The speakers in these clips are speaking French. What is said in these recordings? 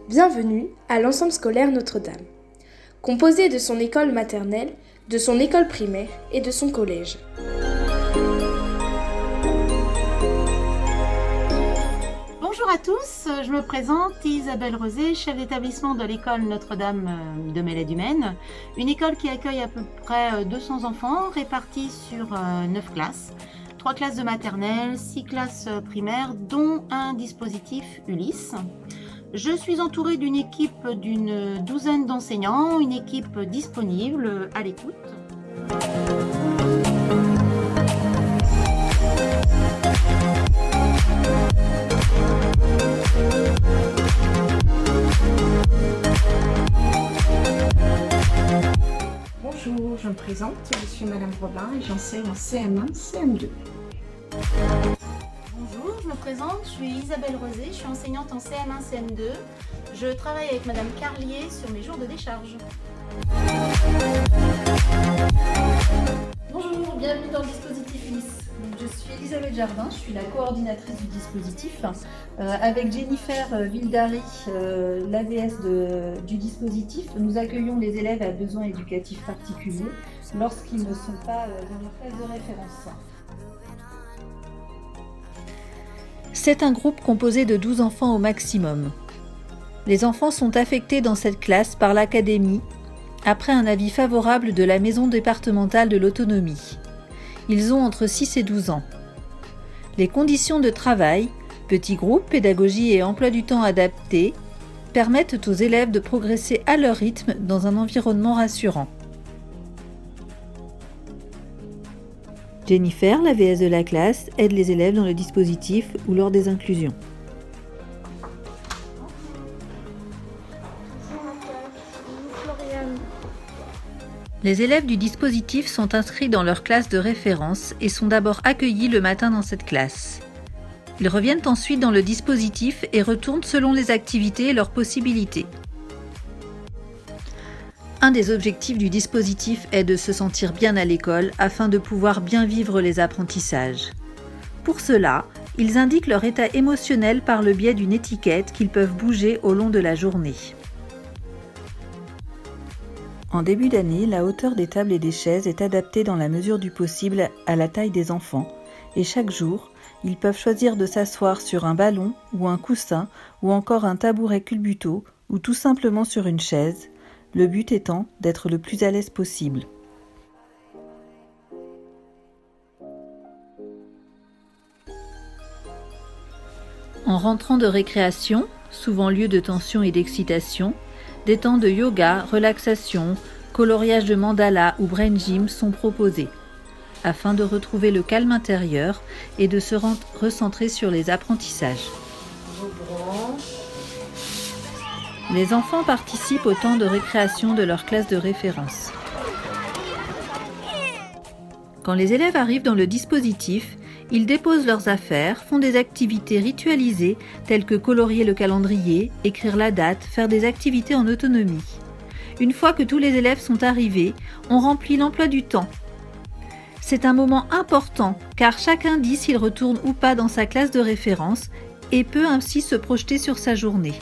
Bienvenue à l'ensemble scolaire Notre-Dame, composé de son école maternelle, de son école primaire et de son collège. Bonjour à tous, je me présente Isabelle Rosé, chef d'établissement de l'école Notre-Dame de Mélède-Humaine, une école qui accueille à peu près 200 enfants répartis sur 9 classes, 3 classes de maternelle, 6 classes primaires, dont un dispositif Ulysse. Je suis entourée d'une équipe d'une douzaine d'enseignants, une équipe disponible à l'écoute. Bonjour, je me présente, je suis Madame Robin et j'enseigne en CM1, CM2. Bonjour, je me présente, je suis Isabelle Rosé, je suis enseignante en CM1, CM2. Je travaille avec Madame Carlier sur mes jours de décharge. Bonjour, bienvenue dans le dispositif Ulysse. Je suis Elisabeth Jardin, je suis la coordinatrice du dispositif. Avec Jennifer Vildary, l'AVS du dispositif, nous accueillons les élèves à besoins éducatifs particuliers lorsqu'ils ne sont pas dans leur classe de référence. C'est un groupe composé de 12 enfants au maximum. Les enfants sont affectés dans cette classe par l'académie après un avis favorable de la Maison départementale de l'autonomie. Ils ont entre 6 et 12 ans. Les conditions de travail, petits groupes, pédagogie et emploi du temps adapté, permettent aux élèves de progresser à leur rythme dans un environnement rassurant. Jennifer, la VS de la classe, aide les élèves dans le dispositif ou lors des inclusions. Les élèves du dispositif sont inscrits dans leur classe de référence et sont d'abord accueillis le matin dans cette classe. Ils reviennent ensuite dans le dispositif et retournent selon les activités et leurs possibilités. Un des objectifs du dispositif est de se sentir bien à l'école afin de pouvoir bien vivre les apprentissages. Pour cela, ils indiquent leur état émotionnel par le biais d'une étiquette qu'ils peuvent bouger au long de la journée. En début d'année, la hauteur des tables et des chaises est adaptée dans la mesure du possible à la taille des enfants et chaque jour, ils peuvent choisir de s'asseoir sur un ballon ou un coussin ou encore un tabouret culbuto ou tout simplement sur une chaise, le but étant d'être le plus à l'aise possible. En rentrant de récréation, souvent lieu de tension et d'excitation, des temps de yoga, relaxation, coloriage de mandala ou brain gym sont proposés, afin de retrouver le calme intérieur et de se recentrer sur les apprentissages. Les enfants participent au temps de récréation de leur classe de référence. Quand les élèves arrivent dans le dispositif, ils déposent leurs affaires, font des activités ritualisées telles que colorier le calendrier, écrire la date, faire des activités en autonomie. Une fois que tous les élèves sont arrivés, on remplit l'emploi du temps. C'est un moment important car chacun dit s'il retourne ou pas dans sa classe de référence et peut ainsi se projeter sur sa journée.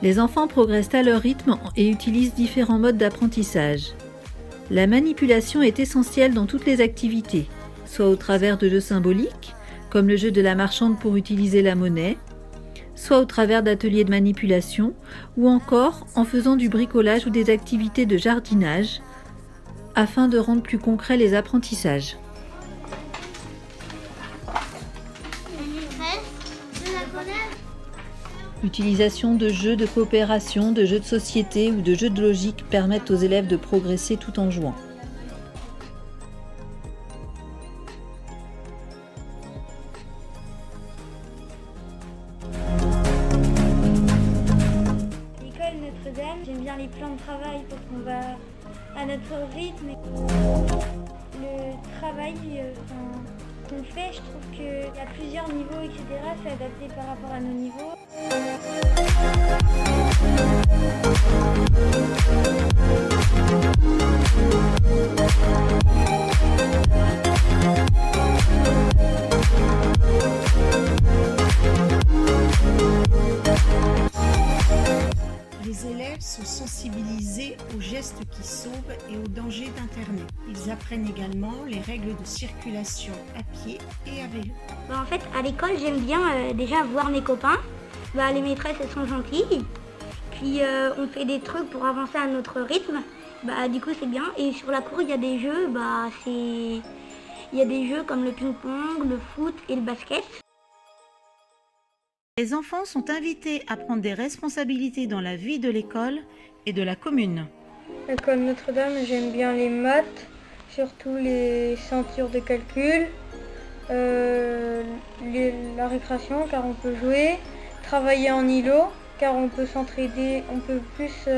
Les enfants progressent à leur rythme et utilisent différents modes d'apprentissage. La manipulation est essentielle dans toutes les activités, soit au travers de jeux symboliques, comme le jeu de la marchande pour utiliser la monnaie, soit au travers d'ateliers de manipulation, ou encore en faisant du bricolage ou des activités de jardinage, afin de rendre plus concrets les apprentissages. L'utilisation de jeux de coopération, de jeux de société ou de jeux de logique permettent aux élèves de progresser tout en jouant. L'école Notre-Dame, j'aime bien les plans de travail parce qu'on va à notre rythme. Le travail qu'on fait, je trouve qu'il y a plusieurs niveaux, etc. C'est adapté par rapport à nos niveaux. gestes qui sauvent et aux dangers d'Internet. Ils apprennent également les règles de circulation à pied et à vélo. En fait, à l'école, j'aime bien déjà voir mes copains. Les maîtresses, elles sont gentilles. Puis on fait des trucs pour avancer à notre rythme. Du coup, c'est bien. Et sur la cour, il y a des jeux. Il y a des jeux comme le ping-pong, le foot et le basket. Les enfants sont invités à prendre des responsabilités dans la vie de l'école et de la commune. L'école Notre-Dame, j'aime bien les maths, surtout les ceintures de calcul, la récréation car on peut jouer, travailler en îlot car on peut s'entraider, on peut plus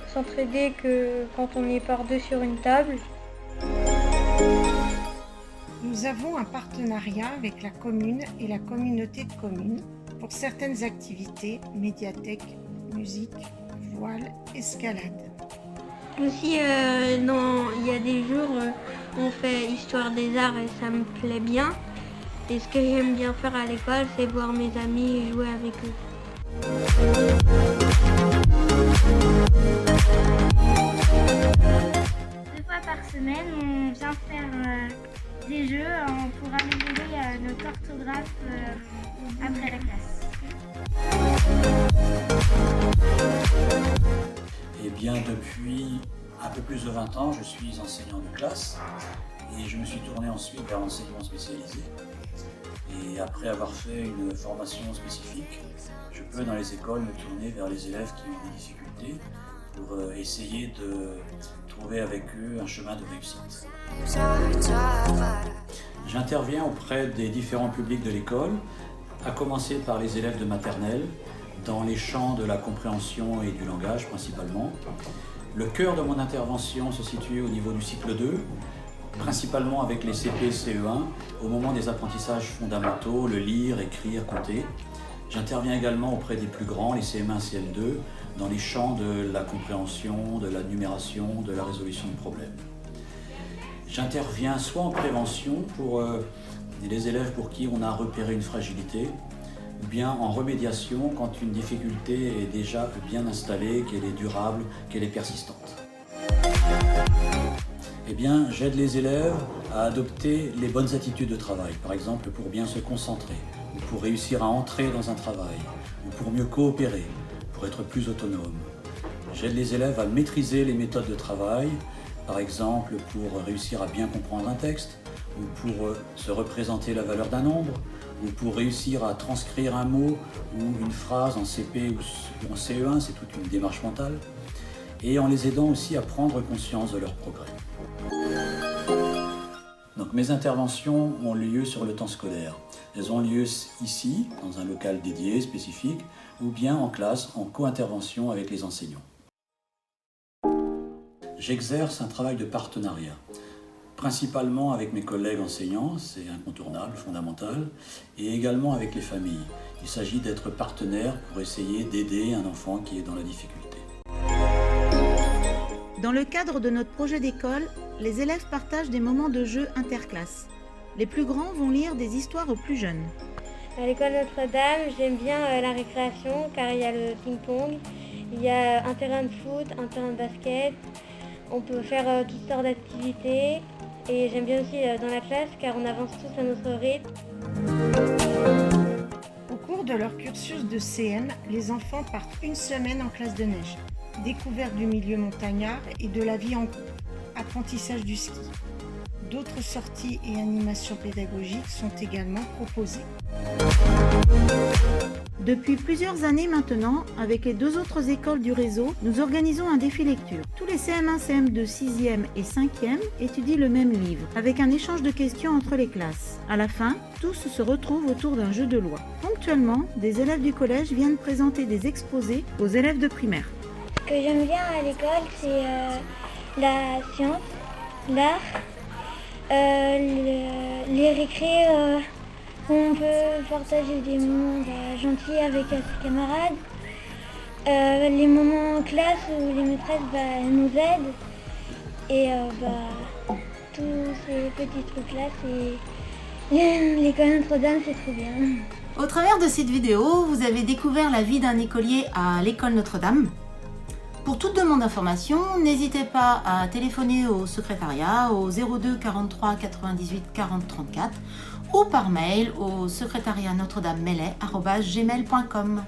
s'entraider que quand on est par deux sur une table. Nous avons un partenariat avec la commune et la communauté de communes pour certaines activités, médiathèque, musique, voile, escalade. Aussi, il y a des jours où on fait Histoire des arts et ça me plaît bien. Et ce que j'aime bien faire à l'école, c'est voir mes amis et jouer avec eux. 2 fois par semaine, on vient faire des jeux pour améliorer notre orthographe après la classe. Eh bien, depuis un peu plus de 20 ans, je suis enseignant de classe et je me suis tourné ensuite vers l'enseignement spécialisé. Et après avoir fait une formation spécifique, je peux dans les écoles me tourner vers les élèves qui ont des difficultés pour essayer de trouver avec eux un chemin de réussite. J'interviens auprès des différents publics de l'école, à commencer par les élèves de maternelle, dans les champs de la compréhension et du langage principalement. Le cœur de mon intervention se situe au niveau du cycle 2, principalement avec les CP et CE1, au moment des apprentissages fondamentaux, le lire, écrire, compter. J'interviens également auprès des plus grands, les CM1, CM2, dans les champs de la compréhension, de la numération, de la résolution de problèmes. J'interviens soit en prévention pour les élèves pour qui on a repéré une fragilité, ou bien en remédiation quand une difficulté est déjà bien installée, qu'elle est durable, qu'elle est persistante. Eh bien, j'aide les élèves à adopter les bonnes attitudes de travail, par exemple pour bien se concentrer, ou pour réussir à entrer dans un travail, ou pour mieux coopérer, pour être plus autonome. J'aide les élèves à maîtriser les méthodes de travail, par exemple pour réussir à bien comprendre un texte, ou pour se représenter la valeur d'un nombre, ou pour réussir à transcrire un mot ou une phrase en CP ou en CE1, c'est toute une démarche mentale, et en les aidant aussi à prendre conscience de leur progrès. Donc mes interventions ont lieu sur le temps scolaire. Elles ont lieu ici, dans un local dédié, spécifique, ou bien en classe, en co-intervention avec les enseignants. J'exerce un travail de partenariat, principalement avec mes collègues enseignants, c'est incontournable, fondamental, et également avec les familles. Il s'agit d'être partenaire pour essayer d'aider un enfant qui est dans la difficulté. Dans le cadre de notre projet d'école, les élèves partagent des moments de jeu interclasses. Les plus grands vont lire des histoires aux plus jeunes. À l'école Notre-Dame, j'aime bien la récréation car il y a le ping-pong, il y a un terrain de foot, un terrain de basket, on peut faire toutes sortes d'activités et j'aime bien aussi dans la classe car on avance tous à notre rythme. Au cours de leur cursus de CM, les enfants partent une semaine en classe de neige. Découverte du milieu montagnard et de la vie en groupe, apprentissage du ski. D'autres sorties et animations pédagogiques sont également proposées. Depuis plusieurs années maintenant, avec les 2 autres écoles du réseau, nous organisons un défi lecture. Tous les CM1, CM2, 6e et 5e étudient le même livre, avec un échange de questions entre les classes. À la fin, tous se retrouvent autour d'un jeu de loi. Ponctuellement, des élèves du collège viennent présenter des exposés aux élèves de primaire. Ce que j'aime bien à l'école, c'est la science, l'art, les récrés où on peut partager des moments gentils avec ses camarades, les moments en classe où les maîtresses nous aident et tous ces petits trucs-là, c'est l'école Notre-Dame, c'est trop bien. Au travers de cette vidéo, vous avez découvert la vie d'un écolier à l'école Notre-Dame. Pour toute demande d'information, n'hésitez pas à téléphoner au secrétariat au 02 43 98 40 34 ou par mail au secrétariat notre-dame-melay@gmail.com.